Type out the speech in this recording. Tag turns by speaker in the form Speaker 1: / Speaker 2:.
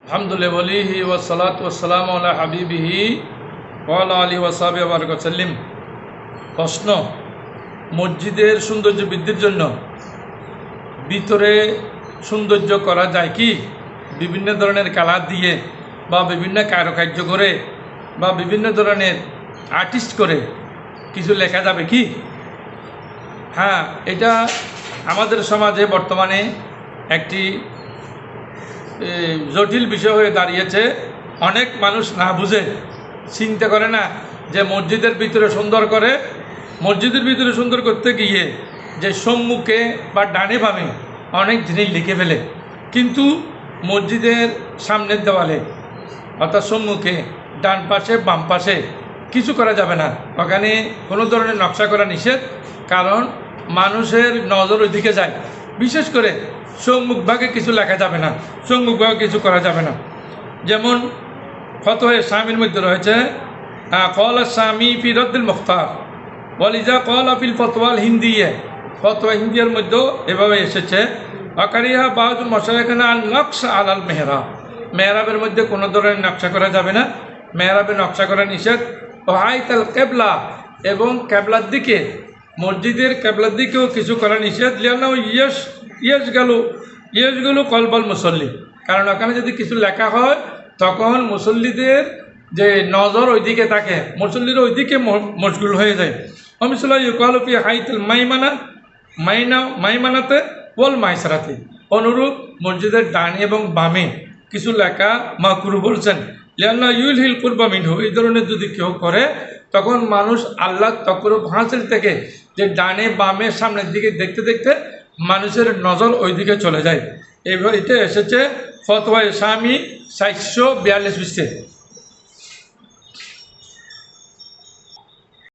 Speaker 1: আলহামদুলিল্লাহ ওয়ালিহি ওয়াসসালাতু ওয়াসসালামু আলা হাবিবিহি ওয়া আলা আলিহি ওয়া সাহবিহি ওয়া বারাকা সাল্লিম। প্রশ্ন, মসজিদের সৌন্দর্য বৃদ্ধির জন্য ভিতরে সৌন্দর্য করা যায় কি? বিভিন্ন ধরনের কালার দিয়ে বা বিভিন্ন কারুকার্য করে বা বিভিন্ন ধরনের আর্টিস্ট করে কিছু লেখা যাবে কি? হ্যাঁ, এটা আমাদের সমাজে বর্তমানে একটি জটিল বিষয় হয়ে দাঁড়িয়েছে। অনেক মানুষ না বুঝে চিন্তা করে না যে মসজিদের ভিতরে সুন্দর করে, মসজিদের ভিতরে সুন্দর করতে গিয়ে যে সম্মুখে বা ডানে বামে অনেক জিনিস লিখে ফেলে, কিন্তু মসজিদের সামনের দেওয়ালে অর্থাৎ সম্মুখে ডান পাশে বাম পাশে কিছু করা যাবে না। ওখানে কোনো ধরনের নকশা করা নিষেধ, কারণ মানুষের নজর ওইদিকে যায়। বিশেষ করে সম্মুখভাগে কিছু লেখা যাবে না, সম্মুখভাগে কিছু করা যাবে না। যেমন ফতোয়া শামির মধ্যে রয়েছে কলা শামি ফি রদ্দুল মুখতার ওয়ালিজা কলা ফিল ফতোয়াল হিন্দিয়ে, ফতোয়া হিন্দিয়ার মধ্যেও এভাবে এসেছে আকারিহা বাজুল মশাইখানা আল নকশ আল মেহরাব, মেহরাবের মধ্যে কোনো ধরনের নকশা করা যাবে না, মেহরাবে নকশা করা নিষেধ। ও হাইতাল কেবলা, এবং কেবলার দিকে, মসজিদের কেবলার দিকেও কিছু করা নিষেধ। লিয়ানা ইয়েস গেল কলবল মুসল্লি, কারণ ওখানে যদি কিছু লেখা হয় তখন মুসল্লিদের যে নজর ওইদিকে থাকে, মুসল্লিরা ওইদিকে মশগুল হয়ে যায়। অমিসুল্লাহ ইউকালফি হাইতুল মাইমানাতে ওয়াল মাইসারাতে, অনুরূপ মসজিদের ডানে এবং বামে কিছু লেখা মাকরু বলছেন। লিয়ান্না ইউল হিল কুরবা মিনহু, এই ধরনের যদি কেউ করে তখন মানুষ আল্লাহ তকরুব হাসিল থেকে যে ডানে বামে সামনের দিকে দেখতে দেখতে মানুষের নজর ওই দিকে চলে যায়। এইভাবে এটা এসেছে ফতোয়া শামি 742 পৃষ্ঠায়।